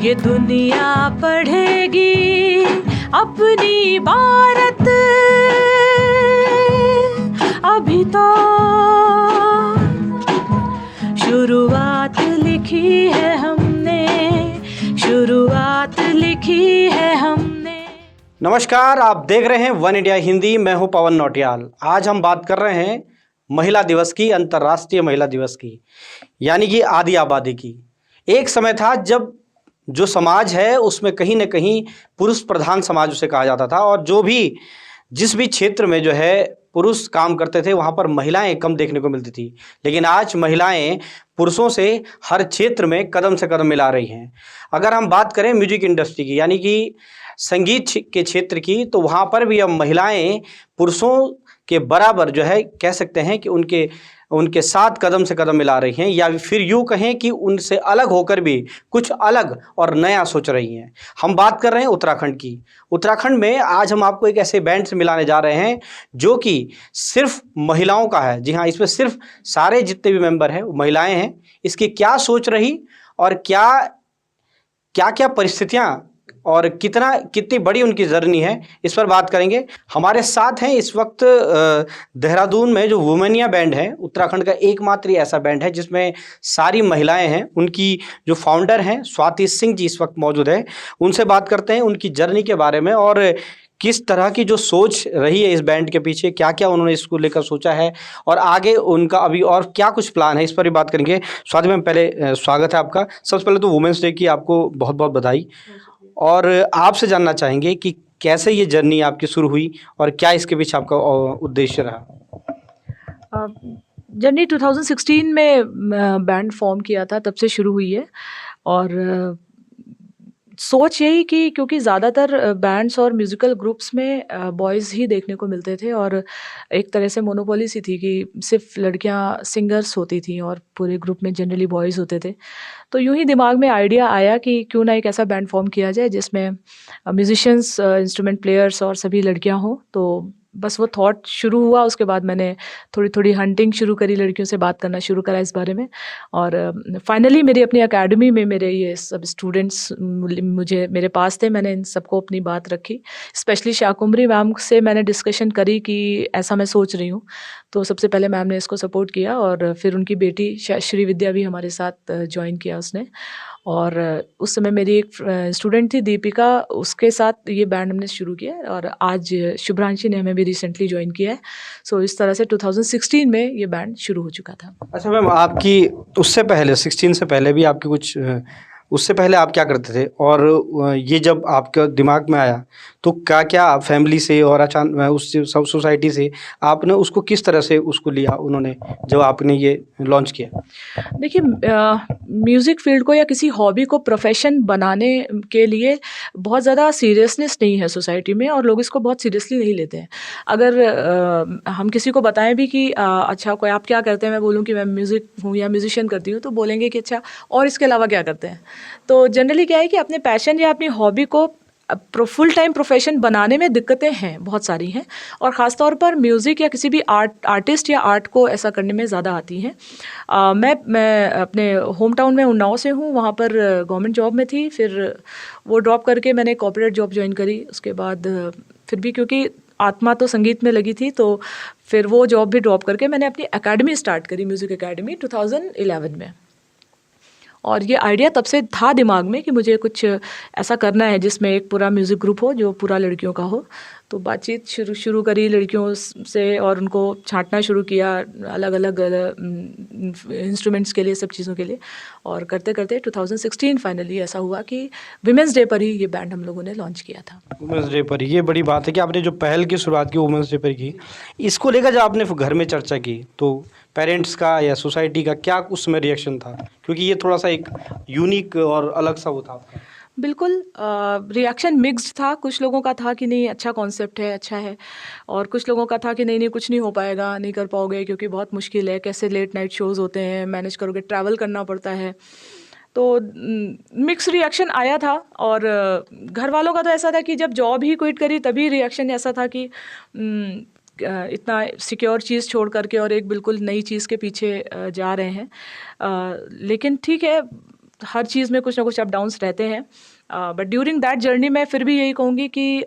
ये दुनिया पढ़ेगी अपनी भारत, अभी तो शुरुआत लिखी है हमने, शुरुआत लिखी है हमने। नमस्कार, आप देख रहे हैं वन इंडिया हिंदी। मैं हूं पवन नौटियाल। आज हम बात कर रहे हैं महिला दिवस की, अंतर्राष्ट्रीय महिला दिवस की, यानी कि आदि आबादी की। एक समय था जब जो समाज है उसमें कहीं न कहीं पुरुष प्रधान समाज उसे कहा जाता था, और जिस भी क्षेत्र में जो है पुरुष काम करते थे वहाँ पर महिलाएं कम देखने को मिलती थी। लेकिन आज महिलाएं पुरुषों से हर क्षेत्र में कदम से कदम मिला रही हैं। अगर हम बात करें म्यूजिक इंडस्ट्री की, यानी कि संगीत के क्षेत्र की, तो वहाँ पर भी अब महिलाएं पुरुषों के बराबर जो है कह सकते हैं कि उनके साथ कदम से कदम मिला रही हैं, या फिर यूँ कहें कि उनसे अलग होकर भी कुछ अलग और नया सोच रही हैं। हम बात कर रहे हैं उत्तराखंड की। उत्तराखंड में आज हम आपको एक ऐसे बैंड से मिलाने जा रहे हैं जो कि सिर्फ महिलाओं का है। जी हाँ, इसमें सिर्फ सारे जितने भी मेंबर हैं वो महिलाएं हैं। इसकी क्या सोच रही और क्या क्या परिस्थितियां और कितनी बड़ी उनकी जर्नी है, इस पर बात करेंगे। हमारे साथ हैं इस वक्त देहरादून में जो वुमेनिया बैंड है, उत्तराखंड का एकमात्र ही ऐसा बैंड है जिसमें सारी महिलाएं हैं। उनकी जो फाउंडर हैं स्वाति सिंह जी इस वक्त मौजूद है। उनसे बात करते हैं उनकी जर्नी के बारे में और किस तरह की जो सोच रही है इस बैंड के पीछे, क्या क्या उन्होंने इसको लेकर सोचा है और आगे उनका अभी और क्या कुछ प्लान है, इस पर भी बात करेंगे। स्वाति मैम, पहले स्वागत है आपका। सबसे पहले तो वुमेंस डे की आपको बहुत बहुत बधाई। और आपसे जानना चाहेंगे कि कैसे ये जर्नी आपकी शुरू हुई और क्या इसके पीछे आपका उद्देश्य रहा। जर्नी 2016 में बैंड फॉर्म किया था, तब से शुरू हुई है। और सोच यही कि क्योंकि ज़्यादातर बैंड्स और म्यूज़िकल ग्रुप्स में बॉयज़ ही देखने को मिलते थे, और एक तरह से मोनोपोली सी थी कि सिर्फ लड़कियां सिंगर्स होती थी और पूरे ग्रुप में जनरली बॉयज़ होते थे। तो यूं ही दिमाग में आइडिया आया कि क्यों ना एक ऐसा बैंड फॉर्म किया जाए जिसमें म्यूजिशियंस, इंस्ट्रूमेंट प्लेयर्स और सभी लड़कियां हों। तो बस वो थॉट शुरू हुआ। उसके बाद मैंने थोड़ी थोड़ी हंटिंग शुरू करी, लड़कियों से बात करना शुरू करा इस बारे में। और फाइनली मेरी अपनी एकेडमी में मेरे ये सब स्टूडेंट्स मुझे मेरे पास थे। मैंने इन सबको अपनी बात रखी, स्पेशली शाकुंभरी मैम से मैंने डिस्कशन करी कि ऐसा मैं सोच रही हूँ। तो सबसे पहले मैम ने इसको सपोर्ट किया, और फिर उनकी बेटी श्री विद्या भी हमारे साथ ज्वाइन किया उसने। और उस समय मेरी एक स्टूडेंट थी दीपिका, उसके साथ ये बैंड हमने शुरू किया, और आज शुभ्रांशी ने हमें भी रिसेंटली ज्वाइन किया है। सो इस तरह से 2016 में ये बैंड शुरू हो चुका था। अच्छा मैम, आपकी उससे पहले 16 से पहले भी आपकी कुछ उससे पहले आप क्या करते थे, और ये जब आपके दिमाग में आया तो क्या क्या फैमिली से और अचानक उस सब सोसाइटी से आपने उसको किस तरह से उसको लिया उन्होंने जब आपने ये लॉन्च किया? देखिए, म्यूज़िक फील्ड को या किसी हॉबी को प्रोफेशन बनाने के लिए बहुत ज़्यादा सीरियसनेस नहीं है सोसाइटी में, और लोग इसको बहुत सीरियसली नहीं लेते हैं। अगर हम किसी को बताएं भी कि अच्छा कोई आप क्या करते हैं, मैं बोलूं कि मैं म्यूज़िक हूँ या म्यूजिशियन करती हूँ, तो बोलेंगे कि अच्छा और इसके अलावा क्या करते हैं। तो जनरली क्या है कि अपने पैशन या अपनी हॉबी को फुल टाइम प्रोफेशन बनाने में दिक्कतें हैं, बहुत सारी हैं, और ख़ास तौर पर म्यूज़िक या किसी भी आर्टिस्ट या आर्ट को ऐसा करने में ज़्यादा आती हैं। मैं अपने होम टाउन में उन्नाव से हूँ। वहाँ पर गवर्नमेंट जॉब में थी, फिर वो ड्रॉप करके मैंने कॉर्पोरेट जॉब ज्वाइन करी। उसके बाद फिर भी क्योंकि आत्मा तो संगीत में लगी थी, तो फिर वो जॉब भी ड्रॉप करके मैंने अपनी एकेडमी स्टार्ट करी, म्यूज़िक एकेडमी 2011 में। और ये आइडिया तब से था दिमाग में कि मुझे कुछ ऐसा करना है जिसमें एक पूरा म्यूज़िक ग्रुप हो जो पूरा लड़कियों का हो। तो बातचीत शुरू करी लड़कियों से, और उनको छांटना शुरू किया अलग अलग इंस्ट्रूमेंट्स के लिए, सब चीज़ों के लिए। और करते करते 2016 फाइनली ऐसा हुआ कि वुमेंस डे पर ही ये बैंड हम लोगों ने लॉन्च किया था। वुमेंस डे पर, ये बड़ी बात है कि आपने जो पहल की शुरुआत की वुमेंस डे पर की। इसको लेकर जब आपने घर में चर्चा की तो पेरेंट्स का या सोसाइटी का क्या उसमें रिएक्शन था, क्योंकि ये थोड़ा सा एक यूनिक और अलग सा वो था आपका? बिल्कुल, रिएक्शन मिक्स्ड था। कुछ लोगों का था कि नहीं अच्छा कॉन्सेप्ट है, अच्छा है, और कुछ लोगों का था कि नहीं कुछ नहीं हो पाएगा, नहीं कर पाओगे क्योंकि बहुत मुश्किल है, कैसे लेट नाइट शोज़ होते हैं, मैनेज करोगे, ट्रैवल करना पड़ता है। तो मिक्स रिएक्शन आया था। और घर वालों का तो ऐसा था कि जब जॉब ही क्विट करी तभी रिएक्शन ऐसा था कि इतना सिक्योर चीज़ छोड़ करके और एक बिल्कुल नई चीज़ के पीछे जा रहे हैं। लेकिन ठीक है, हर चीज़ में कुछ ना कुछ अप डाउन्स रहते हैं, बट ड्यूरिंग दैट जर्नी मैं फिर भी यही कहूँगी कि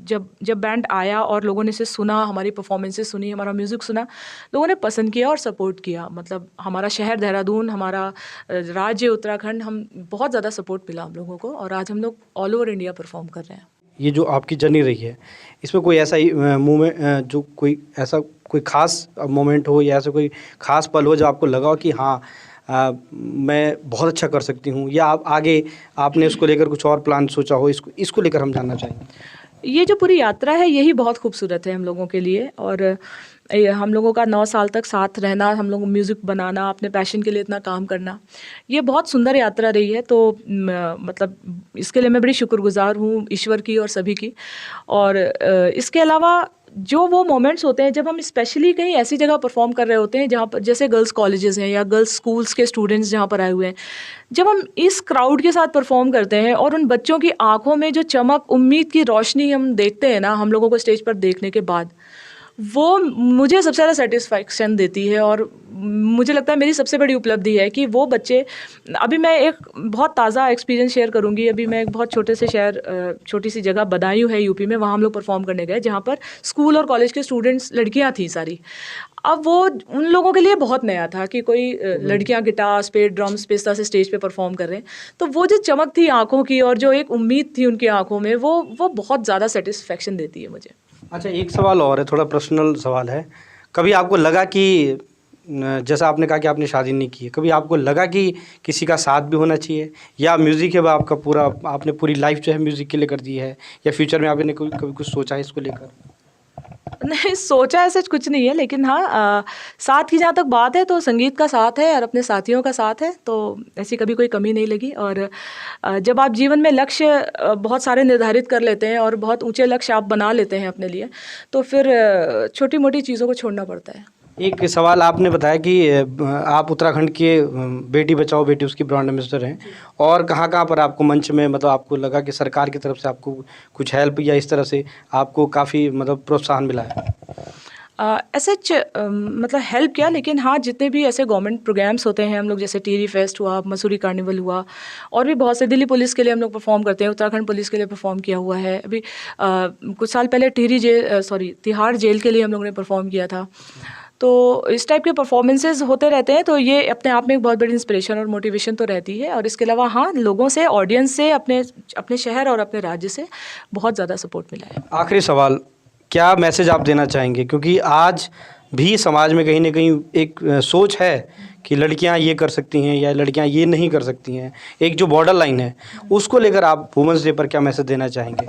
जब जब बैंड आया और लोगों ने इसे सुना, हमारी परफॉर्मेंसेस सुनी, हमारा म्यूज़िक सुना, लोगों ने पसंद किया और सपोर्ट किया। मतलब हमारा शहर देहरादून, हमारा राज्य उत्तराखंड, हम बहुत ज़्यादा सपोर्ट मिला हम लोगों को, और आज हम लोग ऑल ओवर इंडिया परफॉर्म कर रहे हैं। ये जो आपकी जर्नी रही है, इसमें कोई ऐसा मोमेंट जो कोई ऐसा कोई ख़ास मोमेंट हो या ऐसा कोई ख़ास पल हो जो आपको लगा हो कि हाँ मैं बहुत अच्छा कर सकती हूँ, या आप आगे आपने उसको लेकर कुछ और प्लान सोचा हो, इसको इसको लेकर हम जानना चाहेंगे। ये जो पूरी यात्रा है यही बहुत खूबसूरत है हम लोगों के लिए, और ये हम लोगों का 9 साल तक साथ रहना, हम लोग म्यूज़िक बनाना, अपने पैशन के लिए इतना काम करना, ये बहुत सुंदर यात्रा रही है। तो मतलब इसके लिए मैं बड़ी शुक्रगुज़ार हूँ ईश्वर की और सभी की। और इसके अलावा जो वो मोमेंट्स होते हैं जब हम स्पेशली कहीं ऐसी जगह परफॉर्म कर रहे होते हैं जहाँ पर जैसे गर्ल्स कॉलेजेस हैं या गर्ल्स स्कूल्स के स्टूडेंट्स जहाँ पर आए हुए हैं, जब हम इस क्राउड के साथ परफॉर्म करते हैं और उन बच्चों की आंखों में जो चमक, उम्मीद की रोशनी हम देखते हैं ना हम लोगों को स्टेज पर देखने के बाद, वो मुझे सबसे ज़्यादा सेटिस्फैक्शन देती है। और मुझे लगता है मेरी सबसे बड़ी उपलब्धि है कि वो बच्चे, अभी मैं एक बहुत ताज़ा एक्सपीरियंस शेयर करूँगी। अभी मैं एक बहुत छोटे से शहर, छोटी सी जगह बदायूं है यूपी में, वहाँ हम लोग परफॉर्म करने गए जहाँ पर स्कूल और कॉलेज के स्टूडेंट्स, लड़कियाँ थी सारी। अब वो उन लोगों के लिए बहुत नया था कि कोई लड़कियां गिटार्स पे, ड्रम्स पे इस तरह से स्टेज पे परफॉर्म कर रहे हैं। तो वो जो चमक थी आंखों की और जो एक उम्मीद थी उनकी आंखों में, वो बहुत ज़्यादा सेटिस्फेक्शन देती है मुझे। अच्छा, एक सवाल और है, थोड़ा पर्सनल सवाल है। कभी आपको लगा कि जैसा आपने कहा कि आपने शादी नहीं की है, कभी आपको लगा कि किसी का साथ भी होना चाहिए, या म्यूज़िक है वो आपका पूरा, आपने पूरी लाइफ जो है म्यूज़िक के लिए कर दी है, या फ्यूचर में आपने कभी कुछ सोचा है इसको लेकर? नहीं, सोचा ऐसा कुछ नहीं है, लेकिन हाँ, साथ की जहाँ तक बात है तो संगीत का साथ है और अपने साथियों का साथ है, तो ऐसी कभी कोई कमी नहीं लगी। और जब आप जीवन में लक्ष्य बहुत सारे निर्धारित कर लेते हैं और बहुत ऊंचे लक्ष्य आप बना लेते हैं अपने लिए, तो फिर छोटी मोटी चीज़ों को छोड़ना पड़ता है। एक सवाल आपने बताया कि आप उत्तराखंड के बेटी बचाओ बेटी उसकी ब्रांड एम्बेसडर हैं, और कहाँ-कहाँ पर आपको मंच में, मतलब आपको लगा कि सरकार की तरफ से आपको कुछ हेल्प या इस तरह से आपको काफ़ी मतलब प्रोत्साहन मिला है? सच मतलब हेल्प किया, लेकिन हाँ, जितने भी ऐसे गवर्नमेंट प्रोग्राम्स होते हैं हम लोग, जैसे टिहरी फेस्ट हुआ, मसूरी कार्निवल हुआ, और भी बहुत से, दिल्ली पुलिस के लिए हम लोग परफॉर्म करते हैं, उत्तराखंड पुलिस के लिए परफॉर्म किया हुआ है। अभी कुछ साल पहले तिहाड़ जेल के लिए हम लोगों ने परफॉर्म किया था। तो इस टाइप के परफॉर्मेंसेज होते रहते हैं, तो ये अपने आप में एक बहुत बड़ी इंस्पिरेशन और मोटिवेशन तो रहती है। और इसके अलावा हाँ, लोगों से, ऑडियंस से, अपने अपने शहर और अपने राज्य से बहुत ज़्यादा सपोर्ट मिला है। आखिरी सवाल, क्या मैसेज आप देना चाहेंगे? क्योंकि आज भी समाज में कहीं न कहीं एक सोच है कि लड़कियां ये कर सकती हैं या लड़कियां ये नहीं कर सकती हैं। एक जो बॉर्डर लाइन है, उसको लेकर आप वुमेन्स डे पर क्या मैसेज देना चाहेंगे?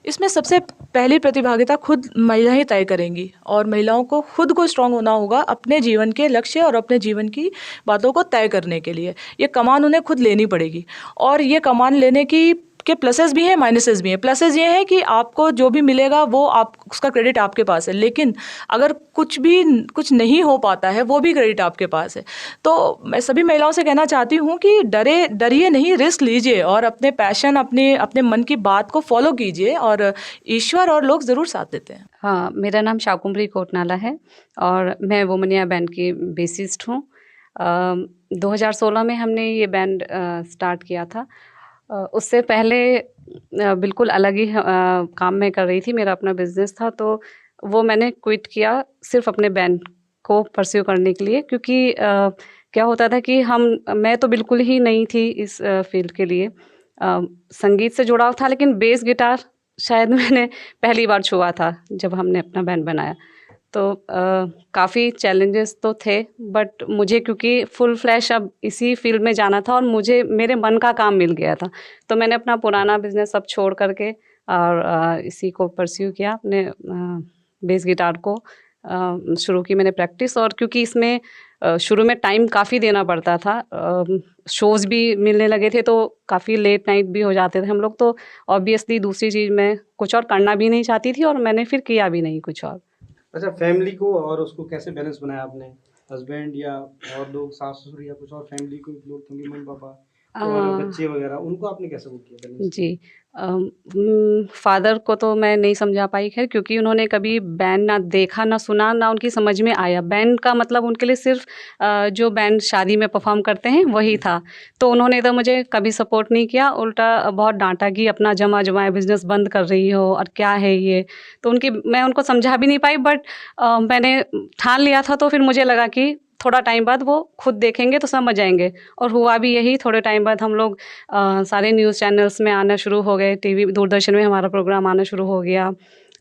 इसमें सबसे पहली प्रतिभागिता खुद महिला ही तय करेंगी, और महिलाओं को खुद को स्ट्रांग होना होगा अपने जीवन के लक्ष्य और अपने जीवन की बातों को तय करने के लिए। ये कमान उन्हें खुद लेनी पड़ेगी, और ये कमान लेने की के प्लसेस भी हैं, माइनसेस भी हैं। प्लसेस ये हैं कि आपको जो भी मिलेगा वो आप, उसका क्रेडिट आपके पास है, लेकिन अगर कुछ नहीं हो पाता है, वो भी क्रेडिट आपके पास है। तो मैं सभी महिलाओं से कहना चाहती हूँ कि डरिए नहीं, रिस्क लीजिए और अपने पैशन, अपने अपने मन की बात को फॉलो कीजिए, और ईश्वर और लोग ज़रूर साथ देते हैं। हाँ, मेरा नाम शाकुंभरी कोटनाला है और मैं वुमनिया बैंड की बेसिस्ट हूँ। 2016 में हमने ये बैंड स्टार्ट किया था। उससे पहले बिल्कुल अलग ही काम मैं कर रही थी, मेरा अपना बिज़नेस था, तो वो मैंने क्विट किया सिर्फ अपने बैंड को परस्यू करने के लिए, क्योंकि क्या होता था कि मैं तो बिल्कुल ही नई थी इस फील्ड के लिए। संगीत से जुड़ाव था, लेकिन बेस गिटार शायद मैंने पहली बार छुआ था जब हमने अपना बैंड बनाया। तो काफ़ी चैलेंजेस तो थे, बट मुझे क्योंकि फुल फ्लैश अब इसी फील्ड में जाना था और मुझे मेरे मन का काम मिल गया था, तो मैंने अपना पुराना बिजनेस सब छोड़ करके और इसी को परस्यू किया, अपने बेस गिटार को शुरू की मैंने प्रैक्टिस। और क्योंकि इसमें शुरू में टाइम काफ़ी देना पड़ता था, शोज़ भी मिलने लगे थे, तो काफ़ी लेट नाइट भी हो जाते थे हम लोग, तो ऑब्वियसली दूसरी चीज़ मैं कुछ और करना भी नहीं चाहती थी, और मैंने फिर किया भी नहीं कुछ और। अच्छा, फैमिली को और उसको कैसे बैलेंस बनाया आपने? हस्बैंड या और लोग, सास-ससुर या कुछ और फैमिली को लोग होंगे, मम्मी-पापा, और बच्चे वगैरह उनको आपने कैसे वो किया बैलेंस? जी। फ़ादर को तो मैं नहीं समझा पाई ख़ैर, क्योंकि उन्होंने कभी बैंड ना देखा, ना सुना, ना उनकी समझ में आया। बैंड का मतलब उनके लिए सिर्फ़ जो बैंड शादी में परफ़ॉर्म करते हैं वही था। तो उन्होंने तो मुझे कभी सपोर्ट नहीं किया, उल्टा बहुत डाँटा कि अपना जमा-जमाया बिज़नेस बंद कर रही हो और क्या है ये? तो मैं उनको समझा भी नहीं पाई, बट मैंने ठान लिया था, तो फिर मुझे लगा कि थोड़ा टाइम बाद वो खुद देखेंगे तो समझ जाएँगे। और हुआ भी यही, थोड़े टाइम बाद हम लोग सारे न्यूज़ चैनल्स में आना शुरू हो गए, टीवी दूरदर्शन में हमारा प्रोग्राम आना शुरू हो गया।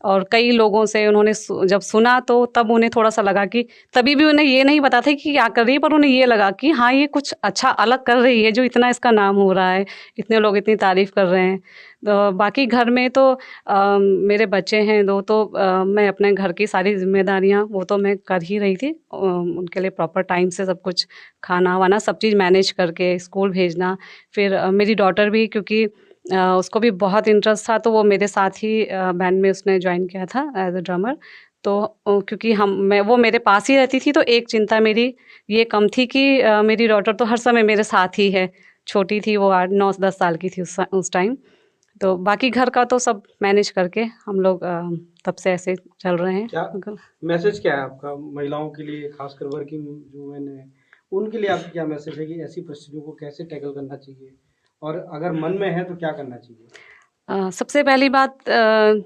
और कई लोगों से उन्होंने जब सुना, तो तब उन्हें थोड़ा-सा लगा कि तभी भी उन्हें ये नहीं पता था कि क्या कर रही है, पर उन्हें ये लगा कि हाँ, ये कुछ अच्छा अलग कर रही है, जो इतना इसका नाम हो रहा है, इतने लोग इतनी तारीफ़ कर रहे हैं। बाकी घर में तो मेरे बच्चे हैं 2, तो मैं अपने घर की सारी ज़िम्मेदारियाँ वो तो मैं कर ही रही थी। उनके लिए प्रॉपर टाइम से सब कुछ खाना-वाना सब चीज़ मैनेज करके स्कूल भेजना। फिर मेरी डॉटर भी, क्योंकि उसको भी बहुत इंटरेस्ट था, तो वो मेरे साथ ही बैंड में उसने जॉइन किया था एज़ अ ड्रमर। तो क्योंकि वो मेरे पास ही रहती थी, तो एक चिंता मेरी ये कम थी कि मेरी डॉटर तो हर समय मेरे साथ ही है। छोटी थी वो, 8, 9, 10 साल की थी उस टाइम। तो बाकी घर का तो सब मैनेज करके हम लोग तब से ऐसे चल रहे हैं। क्या मैसेज क्या है आपका महिलाओं के लिए, खासकर वर्किंग जो वुमेन है, उनके लिए आपका क्या मैसेज है कि ऐसी परिस्थितियों को कैसे टैकल करना चाहिए, और अगर मन में है तो क्या करना चाहिए? सबसे पहली बात,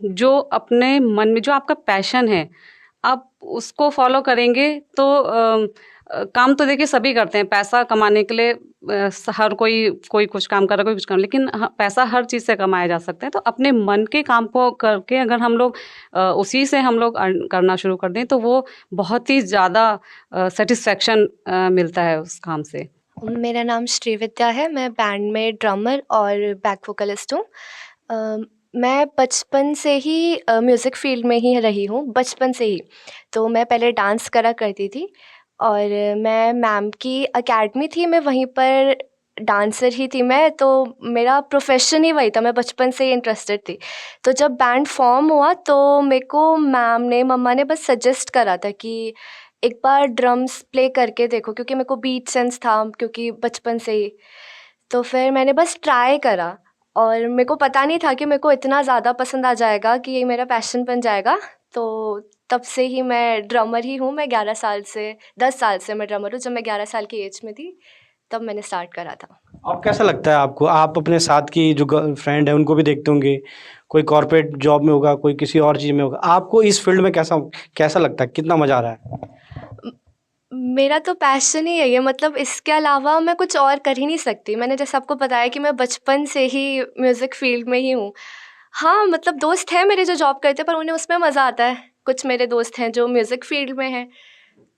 जो अपने मन में जो आपका पैशन है, आप उसको फॉलो करेंगे तो काम तो देखिए सभी करते हैं, पैसा कमाने के लिए हर कोई कुछ काम कर रहा है, कोई कुछ काम, लेकिन पैसा हर चीज़ से कमाया जा सकता है। तो अपने मन के काम को करके अगर हम लोग उसी से हम लोग अर्न करना शुरू कर दें, तो वो बहुत ही ज़्यादा सेटिस्फेक्शन मिलता है उस काम से। मेरा नाम श्रीविद्या है, मैं बैंड में ड्रमर और बैक वोकलिस्ट हूँ। मैं बचपन से ही म्यूज़िक फ़ील्ड में ही रही हूँ, बचपन से ही। तो मैं पहले डांस करा करती थी और मैं मैम की अकेडमी थी, मैं वहीं पर डांसर ही थी मैं, तो मेरा प्रोफ़ेशन ही वही था, मैं बचपन से ही इंटरेस्टेड थी। तो जब बैंड फ़ॉर्म हुआ, तो मेरे को मम्मा ने बस सजेस्ट करा था कि एक बार ड्रम्स प्ले करके देखो, क्योंकि मेरे को बीट सेंस था, क्योंकि बचपन से ही। तो फिर मैंने बस ट्राई करा और मेरे को पता नहीं था कि मेरे को इतना ज़्यादा पसंद आ जाएगा कि ये मेरा पैशन बन जाएगा। तो तब से ही मैं ड्रमर ही हूँ। मैं 10 साल से मैं ड्रमर हूँ। जब मैं 11 साल की एज में थी, तब मैंने स्टार्ट करा था। अब कैसा लगता है आपको? आप अपने साथ की जो फ्रेंड है उनको भी देखते होंगे, कोई कॉर्पोरेट जॉब में होगा, कोई किसी और चीज़ में होगा। आपको इस फील्ड में कैसा लगता है? कितना मज़ा आ रहा है? मेरा तो पैशन ही यही है, मतलब इसके अलावा मैं कुछ और कर ही नहीं सकती। मैंने जैसे आपको बताया कि मैं बचपन से ही म्यूज़िक फ़ील्ड में ही हूँ। हाँ, मतलब दोस्त हैं मेरे जो जॉब करते हैं, पर उन्हें उसमें मज़ा आता है। कुछ मेरे दोस्त हैं जो म्यूज़िक फ़ील्ड में हैं।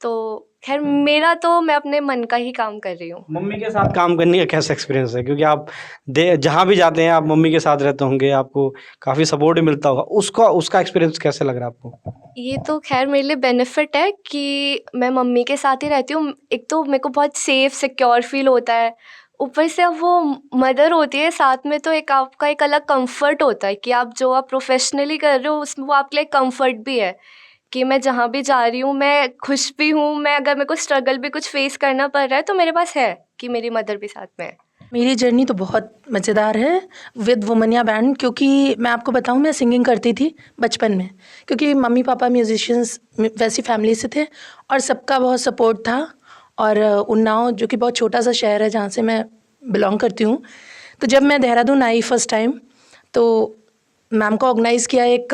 तो ख़ैर मेरा तो मैं अपने मन का ही काम कर रही हूँ। मम्मी के साथ काम करने का कैसा एक्सपीरियंस है? क्योंकि आप जहाँ भी जाते हैं आप मम्मी के साथ रहते होंगे, आपको काफ़ी सपोर्ट भी मिलता होगा। उसका एक्सपीरियंस कैसे लग रहा है आपको? ये तो ख़ैर मेरे लिए बेनिफिट है कि मैं मम्मी के साथ ही रहती हूँ। एक तो मेरे को बहुत सेफ़ सिक्योर फ़ील होता है। ऊपर से अब वो मदर होती है साथ में, तो एक आपका एक अलग कम्फ़र्ट होता है कि आप जो आप प्रोफ़ेशनली कर रहे हो उसमें वो आपके लिए कम्फ़र्ट भी है कि मैं जहाँ भी जा रही हूँ मैं खुश भी हूँ। मैं अगर मेरे को स्ट्रगल भी कुछ फ़ेस करना पड़ रहा है, तो मेरे पास है कि मेरी मदर भी साथ में है। मेरी जर्नी तो बहुत मज़ेदार है विद वुमनिया बैंड, क्योंकि मैं आपको बताऊं मैं सिंगिंग करती थी बचपन में, क्योंकि मम्मी पापा म्यूजिशियंस वैसी फैमिली से थे और सबका बहुत सपोर्ट था। और उन्नाव जो कि बहुत छोटा सा शहर है जहाँ से मैं बिलोंग करती हूँ, तो जब मैं देहरादून आई फर्स्ट टाइम, तो मैम को ऑर्गेनाइज़ किया एक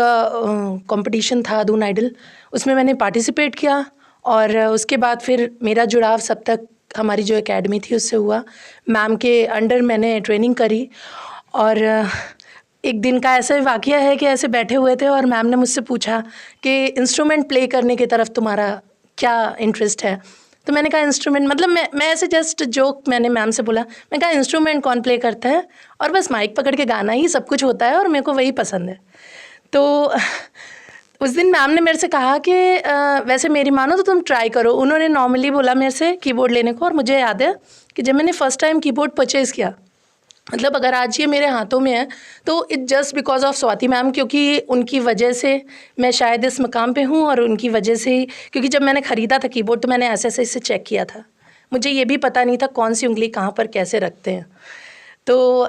कंपटीशन था दून आइडल, उसमें मैंने पार्टिसिपेट किया। और उसके बाद फिर मेरा जुड़ाव सब तक हमारी जो एकेडमी थी उससे हुआ। मैम के अंडर मैंने ट्रेनिंग करी और एक दिन का ऐसा वाक़या है कि ऐसे बैठे हुए थे और मैम ने मुझसे पूछा कि इंस्ट्रूमेंट प्ले करने की तरफ तुम्हारा क्या इंटरेस्ट है? तो मैंने कहा इंस्ट्रूमेंट, मतलब मैं ऐसे जस्ट जोक मैंने मैम से बोला, मैं कहा इंस्ट्रूमेंट कौन प्ले करता है, और बस माइक पकड़ के गाना ही सब कुछ होता है और मेरे को वही पसंद है। तो उस दिन मैम ने मेरे से कहा कि वैसे मेरी मानो तो तुम ट्राई करो। उन्होंने नॉर्मली बोला मेरे से कीबोर्ड लेने को, और मुझे याद है कि जब मैंने फ़र्स्ट टाइम कीबोर्ड परचेज़ किया, मतलब अगर आज ये मेरे हाथों में है तो it just because of Swati ma'am, क्योंकि उनकी वजह से मैं शायद इस मकाम पे हूँ, और उनकी वजह से ही, क्योंकि जब मैंने ख़रीदा था कीबोर्ड तो मैंने ऐसे ऐसे इसे चेक किया था। मुझे ये भी पता नहीं था कौन सी उंगली कहाँ पर कैसे रखते हैं। तो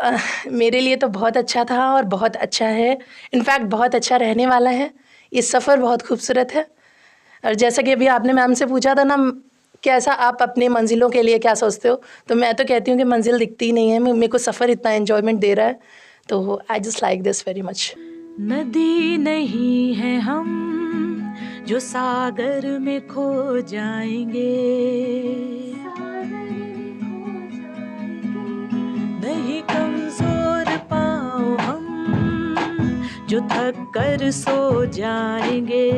मेरे लिए तो बहुत अच्छा था और बहुत अच्छा है, इनफैक्ट बहुत अच्छा रहने वाला है। ये सफ़र बहुत खूबसूरत है। और जैसा कि अभी आपने मैम से पूछा था ना, कैसा आप अपने मंजिलों के लिए क्या सोचते हो, तो मैं तो कहती हूँ कि मंजिल दिखती ही नहीं है, मेरे को सफ़र इतना एन्जॉयमेंट दे रहा है, तो I just like this very much. नदी नहीं है हम जो सागर में खो जाएंगे, नहीं कमजोर पाँव हम जो थक कर सो जाएंगे।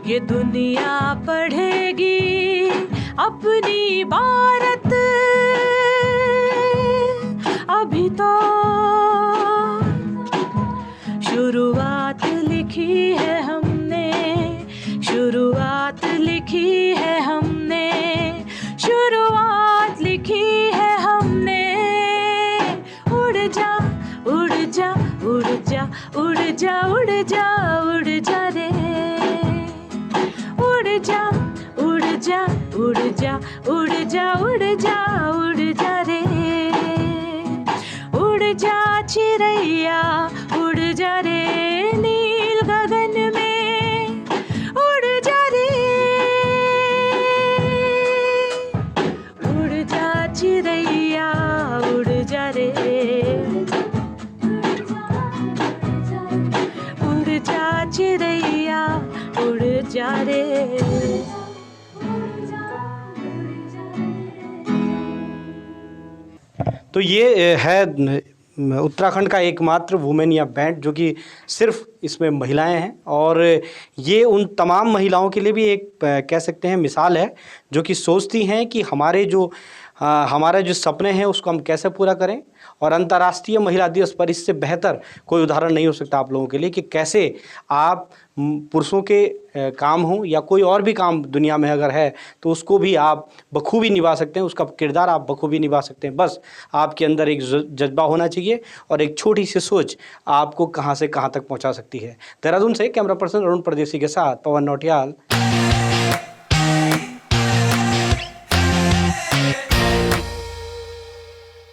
ये दुनिया पढ़ेगी अपनी भारत, अभी तो शुरुआत लिखी है हमने, शुरुआत लिखी है हमने, शुरुआत लिखी है हमने। उड़ जा उड़ जा उड़ जा उड़ जा उड़ जा उड़ जा रे, उड़ जा उड़ जा उड़ जा उड़ जा उड़ जा उड़ जा रे, उड़ जा चिड़ैया उड़ जा रे, नील गगन में उड़ जा रे, उड़ जा चिड़ैया उड़ जा रे, उड़ जा चिड़ैया उड़ जा रे। तो ये है उत्तराखंड का एकमात्र वुमेनिया बैंड जो कि सिर्फ इसमें महिलाएं हैं, और ये उन तमाम महिलाओं के लिए भी एक कह सकते हैं मिसाल है, जो कि सोचती हैं कि हमारे जो सपने हैं उसको हम कैसे पूरा करें। और अंतर्राष्ट्रीय महिला दिवस पर इससे बेहतर कोई उदाहरण नहीं हो सकता आप लोगों के लिए कि कैसे आप पुरुषों के काम हो या कोई और भी काम दुनिया में अगर है तो उसको भी आप बखूबी निभा सकते हैं, उसका किरदार आप बखूबी निभा सकते हैं। बस आपके अंदर एक जज्बा होना चाहिए और एक छोटी सी सोच आपको कहां से कहां तक पहुंचा सकती है। देहरादून से कैमरा पर्सन अरुण परदेसी के साथ पवन नौटियाल।